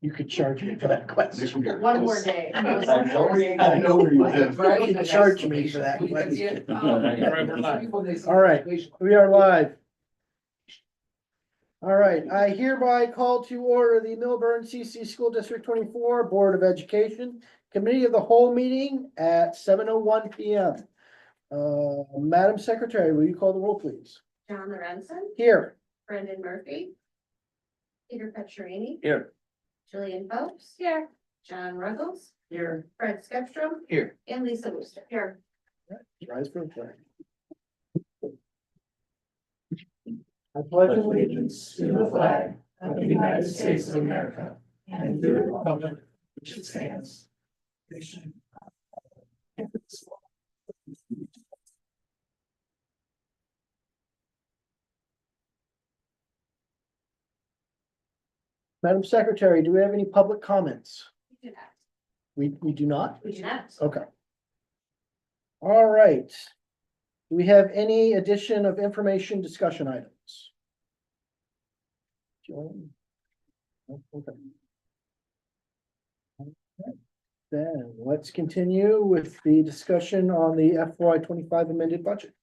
You could charge me for that question. One more day. I know where you live. You could charge me for that question. All right, we are live. All right, I hereby call to order the Millburn CC School District 24 Board of Education Committee of the Whole meeting at 7:01 PM. Madam Secretary, will you call the roll, please? John Lorenzen, Here. Brendan Murphy, Peter Petrorini, Here. Jillian Phelps. Here. John Ruggles, Here. Fred Skepstrom, Here. and Lisa Wooster. Here. Rise for the flag. I pledge allegiance to the flag of the United States of America and to the republic which it stands. Madam Secretary, do we have any public comments? We do not? We do not. Okay. All right. Do we have any addition of information discussion items? Joan? No? Okay. Okay. Then let's continue with the discussion on the FY25 amended budget.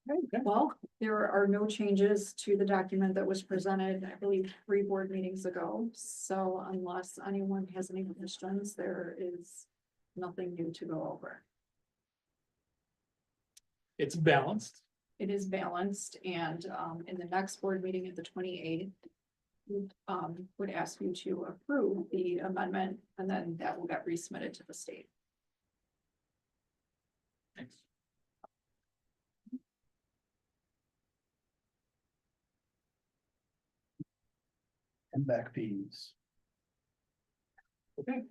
Okay, well, there are no changes to the document that was presented, I believe, 3 board meetings ago. So unless anyone has any questions, there is nothing new to go over. It's balanced. It is balanced, and in the next board meeting at the 28th, would ask you to approve the amendment, and then that will get resubmitted to the state. Thanks. And back fees. Okay.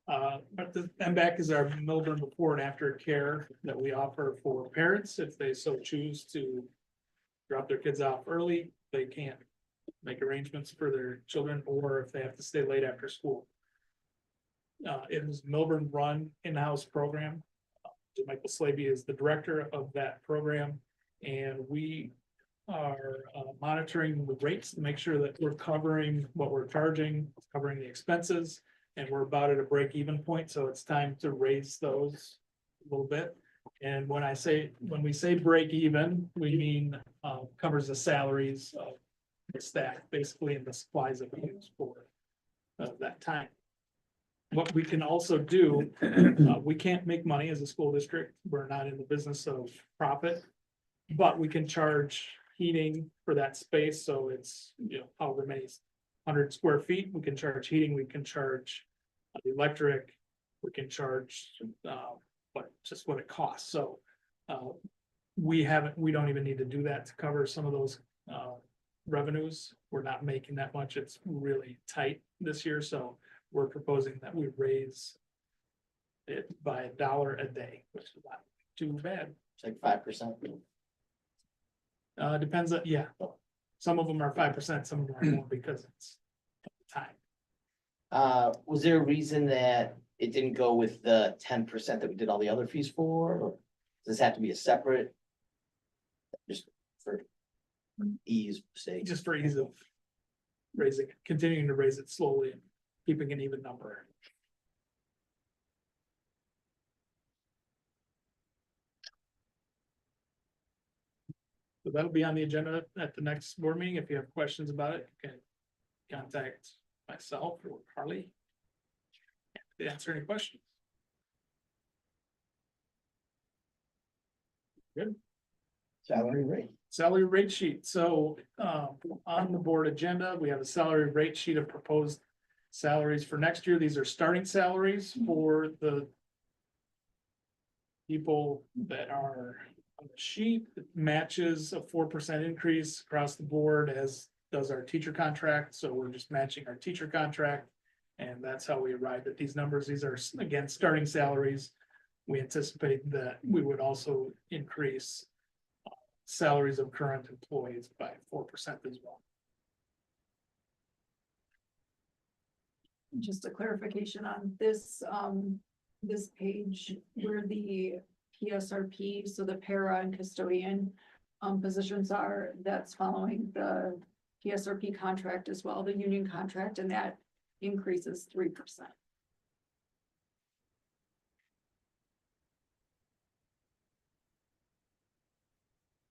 But the MBAC is our Millburn before and after care that we offer for parents if they so choose to drop their kids off early. They can't make arrangements for their children, or if they have to stay late after school. It is Millburn run in-house program. Michael Slaby is the director of that program, and we are monitoring the rates to make sure that we're covering what we're charging, covering the expenses, and we're about at a break-even point, so it's time to raise those a little bit. And when we say break even, we mean covers the salaries of the staff, basically, and the supplies that we use for that time. What we can also do, we can't make money as a school district. We're not in the business of profit, but we can charge heating for that space. So it's, however many 100 square feet, we can charge heating, we can charge the electric, we can charge just what it costs. So we don't even need to do that to cover some of those revenues. We're not making that much. It's really tight this year. So we're proposing that we raise it by $1 a day, which is not too bad. It's like 5%. Depends on, yeah. Some of them are 5%, some of them are more because it's time. Was there a reason that it didn't go with the 10% that we did all the other fees for? Or does this have to be a separate? Just for ease sake. Just for ease of continuing to raise it slowly and keeping an even number. So that'll be on the agenda at the next board meeting. If you have questions about it, you can contact myself or Carly to answer any questions. Good. Salary rate sheet. So on the board agenda, we have a salary rate sheet of proposed salaries for next year. These are starting salaries for the people that are on the sheet. It matches a 4% increase across the board, as does our teacher contract. So we're just matching our teacher contract, and that's how we arrived at these numbers. These are, again, starting salaries. We anticipate that we would also increase salaries of current employees by 4% as well. Just a clarification on this, this page where the PSRP, so the para and custodian positions are, that's following the PSRP contract as well, the union contract, and that increases 3%.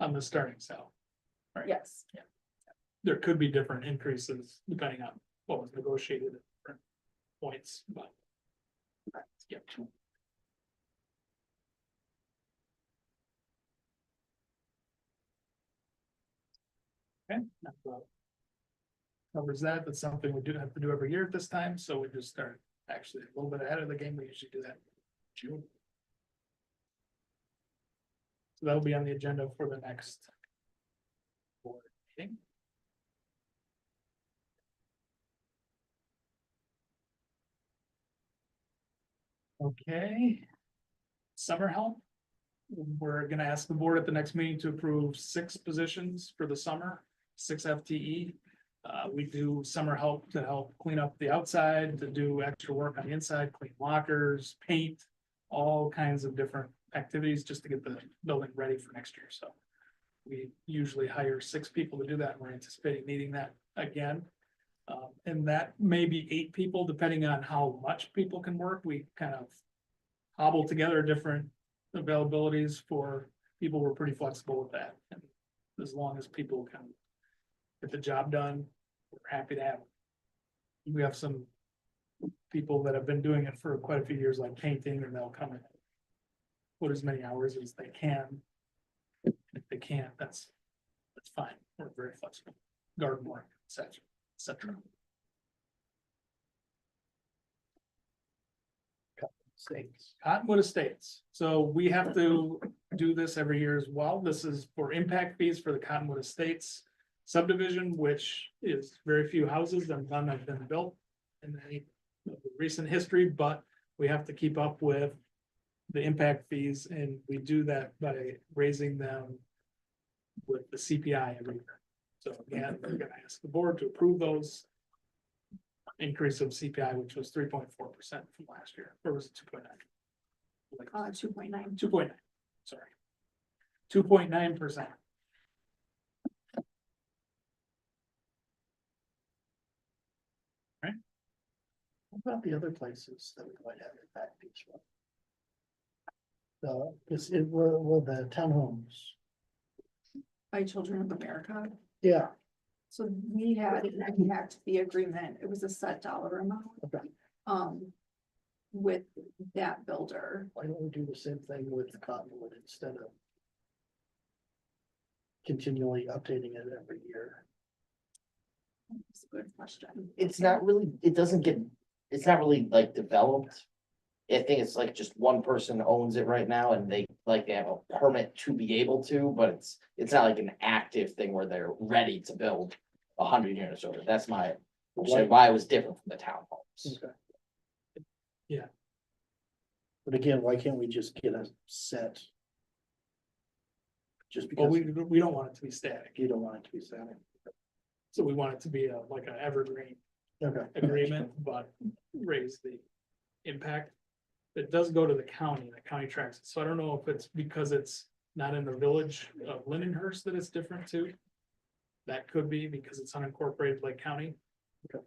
On the starting salary. Right. Yes. There could be different increases depending on what was negotiated at different points, but. Yeah. Okay. That about covers that. That's something we do have to do every year at this time, so we just start actually a little bit ahead of the game. We usually do that in June. So that'll be on the agenda for the next board meeting. Okay. Summer help. We're gonna ask the board at the next meeting to approve 6 positions for the summer, 6 FTE. We do summer help to help clean up the outside, to do extra work on the inside, clean lockers, paint, all kinds of different activities just to get the building ready for next year. So we usually hire 6 people to do that. And we're anticipating needing that again. And that may be 8 people, depending on how much people can work. We kind of hobble together different availabilities for people. We're pretty flexible with that. And as long as people can get the job done, we're happy to have them. We have some people that have been doing it for quite a few years, like painting, and they'll come and put as many hours as they can. If they can't, that's fine. We're very flexible. Garden work, etc., etc. States. Cottonwood Estates. So we have to do this every year as well. This is for impact fees for the Cottonwood Estates subdivision, which is very few houses and none have been built in any recent history, but we have to keep up with the impact fees, and we do that by raising them with the CPI every year. So again, we're gonna ask the board to approve those. Increase of CPI, which was 3.4% from last year, or was it 2.9? 2.9. 2.9, sorry. 2.9%. What about the other places that we might have impact fees from? Because it will the townhomes. By Children of America. Yeah, So we had an impact fee agreement. It was a set dollar amount. Okay. With that builder. why don't we do the same thing with Cottonwood instead of continually updating it every year? That's a good question. It's not really, it's not really like developed. I think it's like just one person owns it right now and they have a permit to be able to, but it's not like an active thing where they're ready to build 100 units over. That's my, why it was different from the townhomes. Okay. Yeah. But again, why can't we just get a set? Just Well, because we don't want it to be static, you don't want it to be static. so we want it to be like an evergreen Okay. agreement, but raise the impact. It does go to the county tracks it. So I don't know if it's because it's not in the village of Lindenhurst that it's different too. That could be because it's unincorporated Lake County. Okay.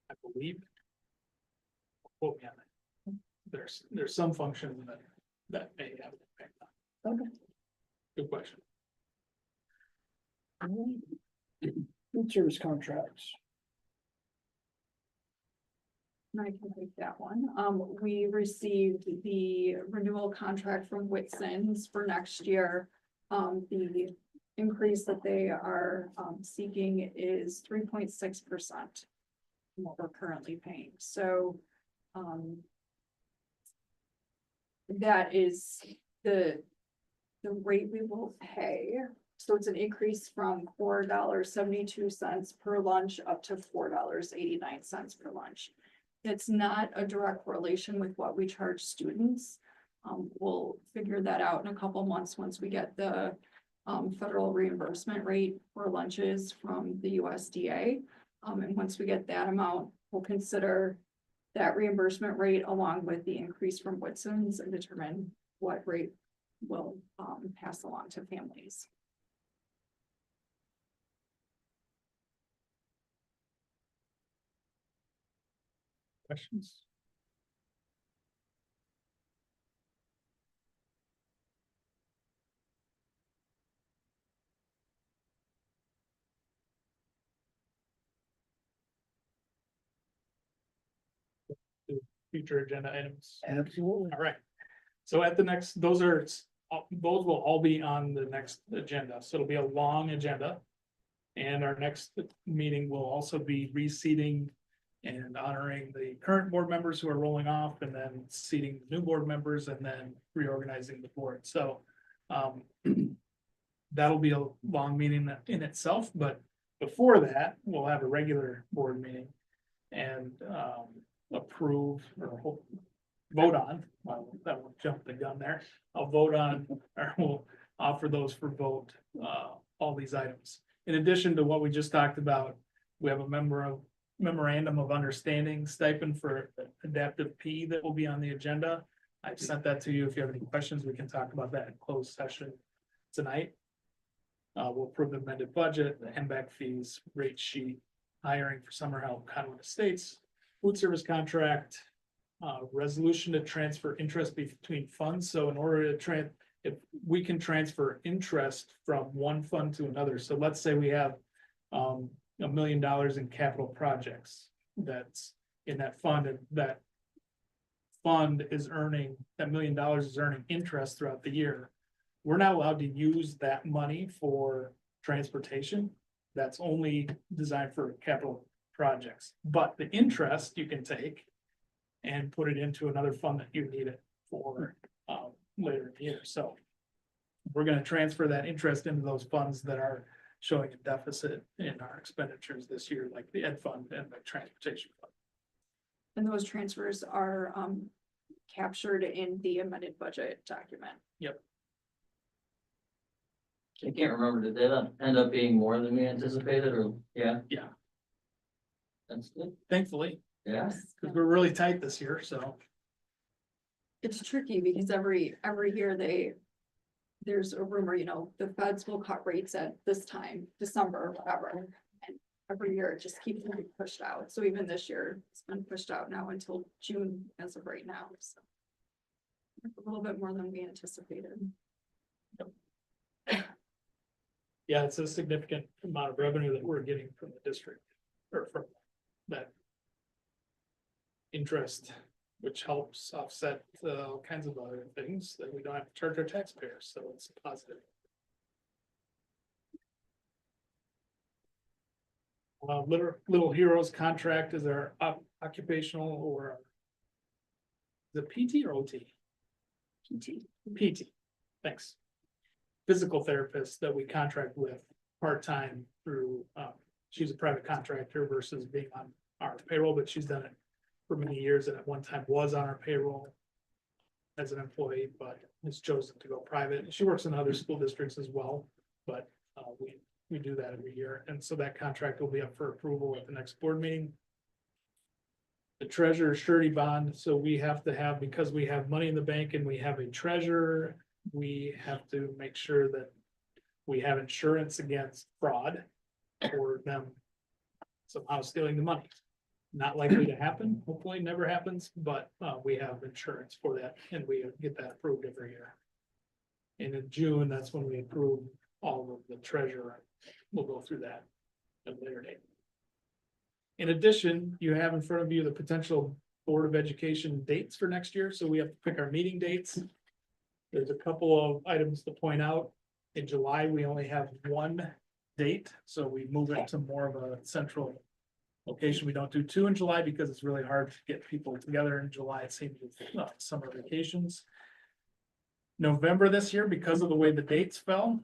I believe. Quote me on that. There's some function that may have an impact on. Okay. Good question. Food service contracts. I can take that one. We received the renewal contract from Whitson's for next year. The increase that they are seeking is 3.6%. What we're currently paying, so that is the rate we will pay. So it's an increase from $4.72 per lunch up to $4.89 per lunch. It's not a direct correlation with what we charge students. We'll figure that out in a couple months once we get the federal reimbursement rate for lunches from the USDA. And once we get that amount, we'll consider that reimbursement rate along with the increase from Whitson's and determine what rate will pass along to families. Questions? Future agenda items. Absolutely. All right. So at the next, those will all be on the next agenda. So it'll be a long agenda. And our next meeting will also be reseating and honoring the current board members who are rolling off, and then seating new board members, and then reorganizing the board. So that'll be a long meeting in itself, but before that, we'll have a regular board meeting and approve or vote on, well, that will jump the gun there. I'll vote on, or we'll offer those for vote, all these items. In addition to what we just talked about, we have a memorandum of understanding stipend for adaptive P that will be on the agenda. I've sent that to you. If you have any questions, we can talk about that in closed session tonight. We'll approve the amended budget, the MBAC fees, rate sheet, hiring for summer help, Conway Estates, food service contract, resolution to transfer interest between funds. So in order to if we can transfer interest from one fund to another. So let's say we have $1 million in capital projects that's in that fund, and that fund is earning, that $1 million is earning interest throughout the year. We're not allowed to use that money for transportation. That's only designed for capital projects, but the interest you can take and put it into another fund that you need it for later in the year. So we're going to transfer that interest into those funds that are showing a deficit in our expenditures this year, like the ed fund and the transportation fund. And those transfers are captured in the amended budget document. I can't remember, did that end up being more than we anticipated, or, yeah? Yeah. That's good, Thankfully, yeah. because we're really tight this year, so. It's tricky because every year there's a rumor, the feds will cut rates at this time, December, whatever. And every year it just keeps getting pushed out. So even this year, it's been pushed out now until June as of right now, so. A little bit more than we anticipated. Yeah, it's a significant amount of revenue that we're getting from the district, or from that interest, which helps offset all kinds of other things that we don't have to charge our taxpayers, so it's a positive. Little Heroes contract is our occupational or the PT or OT? PT, thanks. Physical therapist that we contract with part-time through, she's a private contractor versus being on our payroll, but she's done it for many years and at one time was on our payroll as an employee, but has chosen to go private. She works in other school districts as well, but we do that every year. And so that contract will be up for approval at the next board meeting. The treasurer surety bond, so we have to have, because we have money in the bank and we have a treasurer, we have to make sure that we have insurance against fraud or them somehow stealing the money. Not likely to happen, hopefully never happens, but we have insurance for that and we get that approved every year. And in June, that's when we approve all of the treasurer. We'll go through that at a later date. In addition, you have in front of you the potential Board of Education dates for next year, so we have to pick our meeting dates. There's a couple of items to point out. In July, we only have one date, so we move it to more of a central location. We don't do two in July because it's really hard to get people together in July. It seems with summer vacations. November this year, because of the way the dates fell,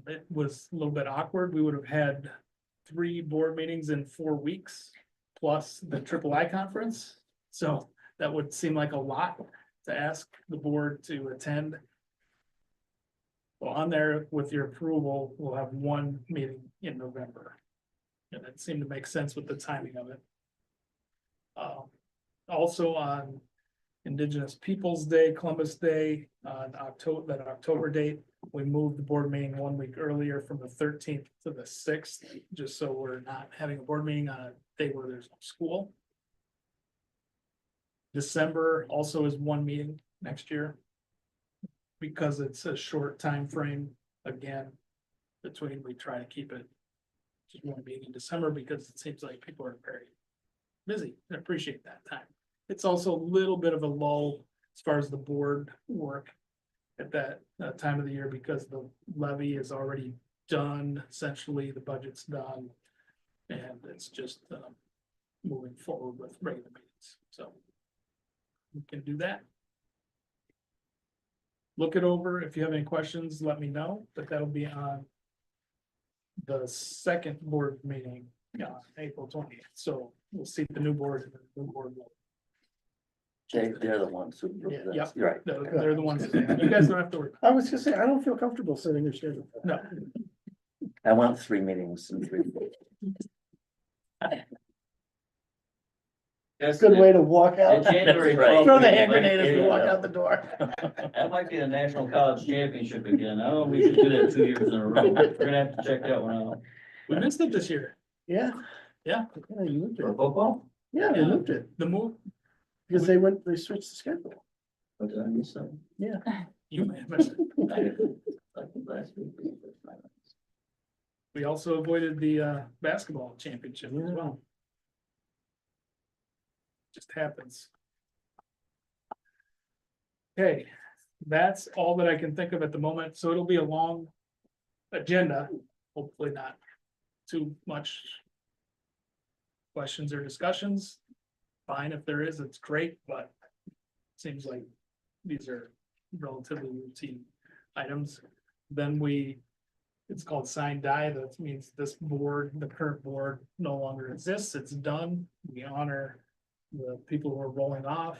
it was a little bit awkward. We would have had 3 board meetings in 4 weeks, plus the III conference. So that would seem like a lot to ask the board to attend. Well, on there with your approval, we'll have 1 meeting in November. And it seemed to make sense with the timing of it. also on Indigenous Peoples' Day, Columbus Day, on October date, we moved the board meeting 1 week earlier from the 13th to the 6th, just so we're not having a board meeting on a day where there's no school. December also is one meeting next year. Because it's a short time frame, again, between, we try to keep it just one meeting in December, because it seems like people are very busy and appreciate that time. It's also a little bit of a lull as far as the board work at that time of the year, because the levy is already done, essentially, the budget's done. And it's just moving forward with regular meetings, so we can do that. Look it over. If you have any questions, let me know, but that'll be on the second board meeting, April 20th. So we'll see the new board and the new board. They're the ones who. Yeah, You're right. They're the ones, you guys don't have to worry. I was gonna say, I don't feel comfortable setting your schedule. No, I went 3 meetings in 3 days. It's a good way to walk out. And January That's right. 12th, Throw the we hand might grenade as we be, walk out the door. That might be the National College Championship again. I don't know, we should do that 2 years in a row. We're gonna have to check that one out. we missed it this year. Yeah. Yeah. Yeah, you moved For it. football? Yeah, they moved it, The move, because they switched the schedule. What did I miss something? you may have missed it. Like last week. We also avoided the basketball championship as well. Just happens. Okay, that's all that I can think of at the moment, so it'll be a long agenda, hopefully not too much questions or discussions. Fine, if there is, it's great, but seems like these are relatively routine items. Then it's called sign die. That means this board, the current board, no longer exists. It's done. We honor the people who are rolling off.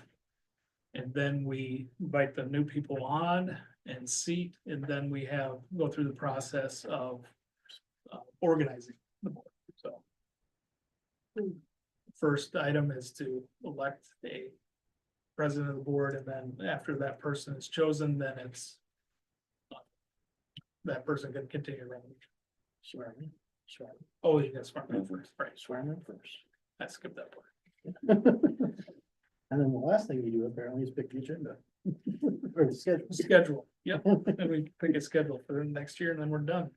And then we invite the new people on and seat, and then we go through the process of organizing the board, so. First item is to elect a president of the board, and then after that person is chosen, then it's that person can continue running. Swear me, swear, Oh, you got sworn in first, right, swear me first. I skipped that part. And then the last thing you do apparently is pick the agenda. Or the schedule. Schedule, yep, and we pick a schedule for the next year, and then we're done.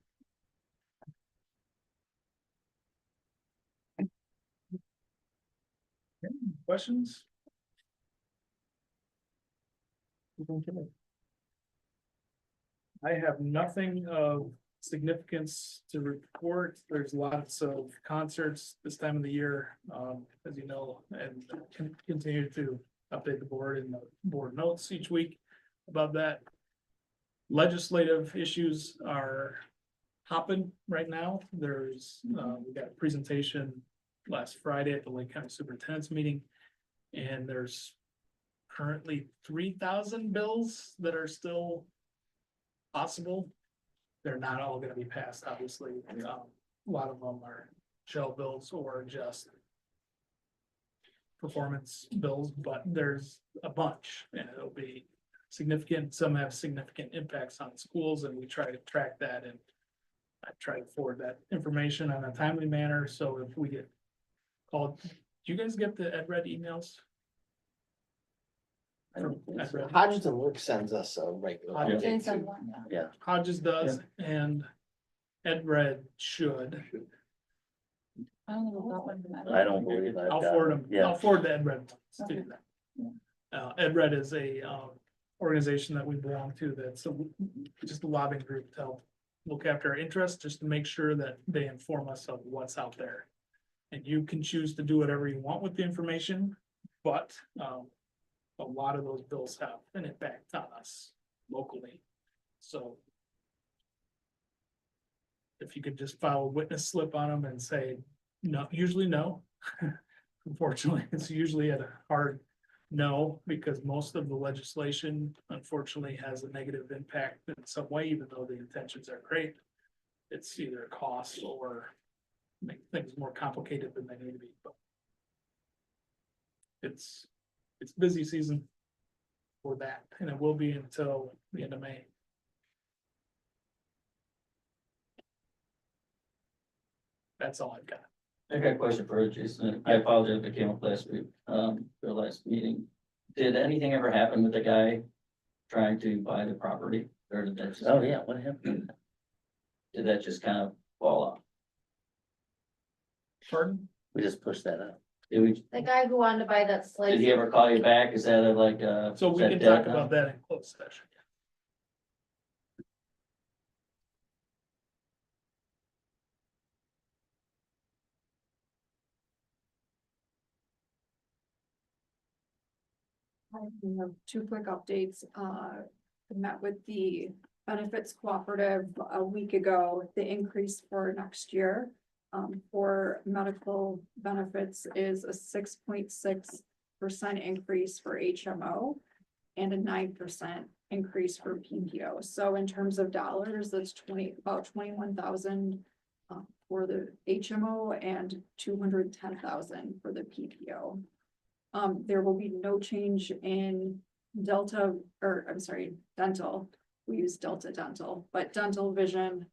Okay, questions? I have nothing of significance to report. There's lots of concerts this time of the year, as you know, and continue to update the board in the board notes each week about that. Legislative issues are hopping right now. There's, we got a presentation last Friday at the Lake County Superintendent's meeting, and there's currently 3,000 bills that are still possible. They're not all gonna be passed, obviously. A lot of them are shell bills or just performance bills, but there's a bunch, and it'll be significant. Some have significant impacts on schools, and we try to track that, and I try to forward that information on a timely manner, so if we get called, do you guys get the EdRed emails? Hodges and Luke sends us a regular. Yeah. update, too. Yeah. Hodges does, and EdRed should. I don't believe I've I'll got forward it. them, Yeah. I'll forward the EdRed to them. EdRed is a organization that we belong to, that's just a lobbying group to help look after our interests, just to make sure that they inform us of what's out there. And you can choose to do whatever you want with the information, but a lot of those bills have an impact on us locally, so. If you could just file a witness slip on them and say, no, usually no. Unfortunately, it's usually at a hard no, because most of the legislation unfortunately has a negative impact in some way, even though the intentions are great. It's either a cost or make things more complicated than they need to be, but. It's it's busy season for that, and it will be until the end of May. That's all I've got. I got a question for Jason. I apologize if it came up last week, the last meeting. Did anything ever happen with the guy trying to buy the property? Or did that just? Oh, yeah, what happened? Did that just kind of fall off? Pardon? We just pushed that up. The guy who wanted to buy that slice. Did he ever call you back? Is that like, So we is can that talk dead about now? that in closed session. I have two quick updates. I met with the benefits cooperative a week ago. The increase for next year for medical benefits is a 6.6% increase for HMO and a 9% increase for PPO. So in terms of dollars, that's about 21,000 for the HMO and 210,000 for the PPO. There will be no change in dental. We use Delta Dental, but dental, vision,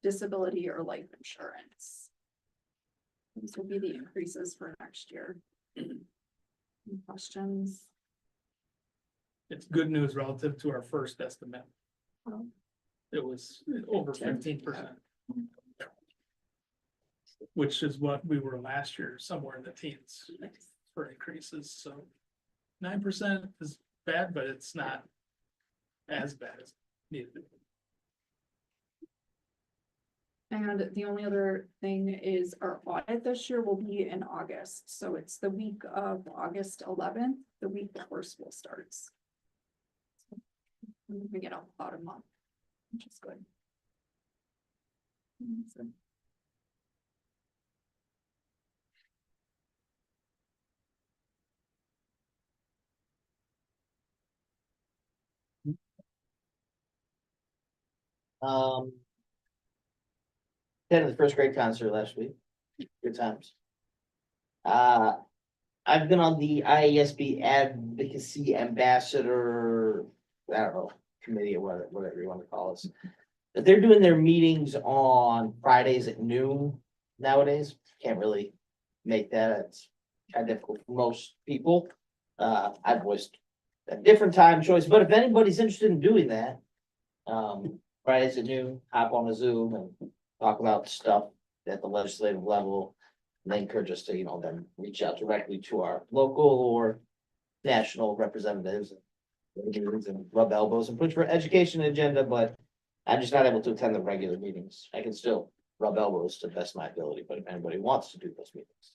disability or life insurance. These will be the increases for next year. Any questions? It's good news relative to our first estimate. Oh. It was over 15%. Which is what we were last year, somewhere in the teens for increases, so. 9% is bad, but it's not as bad as needed. And the only other thing is our audit this year will be in August, so it's the week of August 11th, the week before school starts. We get about a month, which is good. So, Attended the first grade concert last week. Good times. I've been on the IASB Advocacy Ambassador, I don't know, committee or whatever you want to call it. But they're doing their meetings on Fridays at noon nowadays. Can't really make that. It's kind of difficult for most people. I've voiced a different time choice, but if anybody's interested in doing that, Fridays at noon, hop on a Zoom and talk about stuff at the legislative level. And they encourage us to, then reach out directly to our local or national representatives. And rub elbows and push for education agenda, but I'm just not able to attend the regular meetings. I can still rub elbows to the best of my ability, but if anybody wants to do those meetings.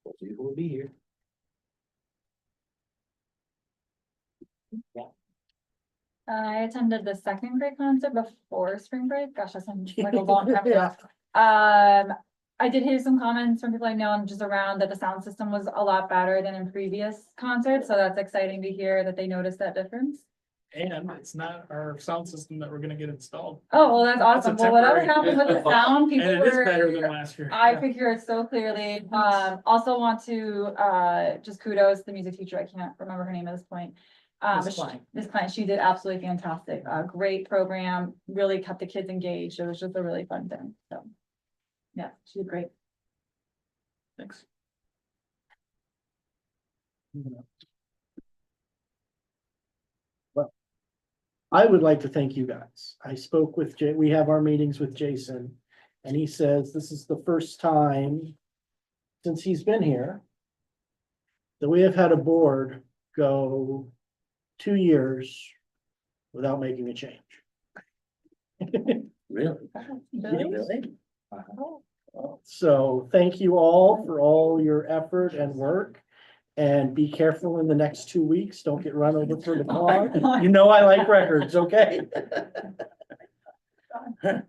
Those of you who will be here. I attended the second grade concert before spring break. Gosh, that's like a long time Yeah. ago. I did hear some comments from people I know and just around that the sound system was a lot better than in previous concerts. So that's exciting to hear that they noticed that difference. And it's not our sound system that we're gonna get installed. Oh, well, that's awesome. Well, whatever temporary- happened with the sound, And people it is were. better than last year. I Yeah. could hear it so clearly. Also want to just kudos to the music teacher. I can't remember her name at this point. Miss Klein. Miss Klein, she did absolutely fantastic. Great program, really kept the kids engaged. It was just a really fun thing. So. Yeah, she did great. Thanks. Well, I would like to thank you guys. I spoke with we have our meetings with Jason, and he says this is the first time since he's been here that we have had a board go 2 years without making a change. Really? Really? Really? So thank you all for all your effort and work. And be careful in the next 2 weeks. Don't get run over for the car. You know I like records, okay? And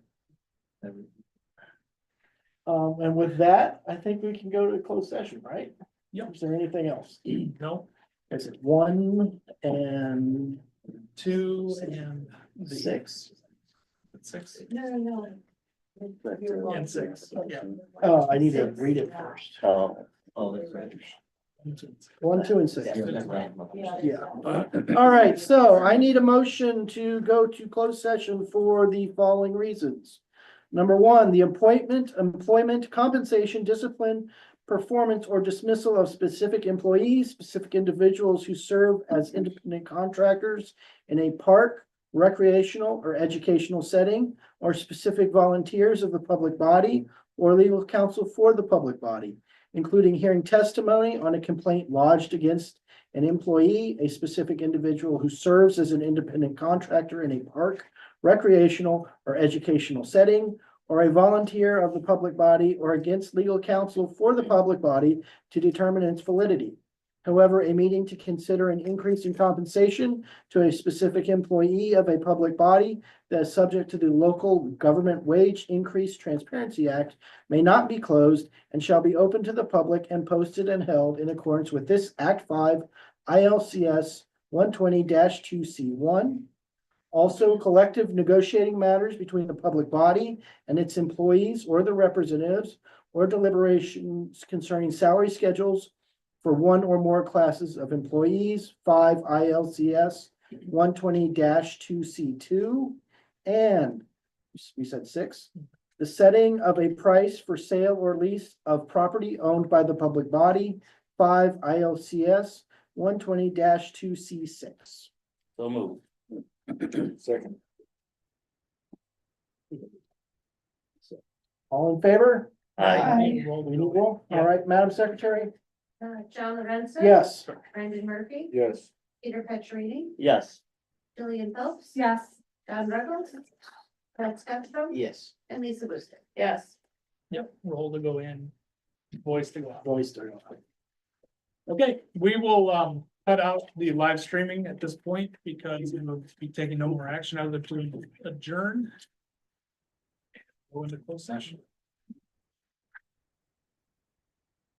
with that, I think we can go to a closed session, right? Yep. Is there anything else? No, Is it 1 and 2 and 6? 6 No. and 6, yeah. Oh, I need to read it first. Oh, Oh, that's right. 1, 2, and 6. Yeah, that's right. Yeah. All right, so I need a motion to go to closed session for the following reasons. Number 1, the appointment, employment, compensation, discipline, performance, or dismissal of specific employees, specific individuals who serve as independent contractors in a park, recreational, or educational setting, or specific volunteers of the public body or legal counsel for the public body, including hearing testimony on a complaint lodged against an employee, a specific individual who serves as an independent contractor in a park, recreational, or educational setting, or a volunteer of the public body, or against legal counsel for the public body to determine its validity. However, a meeting to consider an increase in compensation to a specific employee of a public body that is subject to the Local Government Wage Increase Transparency Act may not be closed and shall be open to the public and posted and held in accordance with this Act 5 ILCS 120-2C1. Also, collective negotiating matters between the public body and its employees or the representatives, or deliberations concerning salary schedules for one or more classes of employees, 5 ILCS 120-2C2. And we said 6, the setting of a price for sale or lease of property owned by the public body, 5 ILCS 120-2C6. So move. Second. All in favor? Aye. We need roll. All right, Madam Secretary? John Lorenzo. Yes. Brandon Murphy. Yes. Peter Petrini, Yes. Jillian Phelps. Yes. John Ruggles. Brett Scottrell. Yes. And Lisa Worcester. Yes. Yep, roll to go in, voice to go out. Voice to go. Okay, we will cut out the live streaming at this point because we will be taking no more action other than to adjourn. Go into closed session.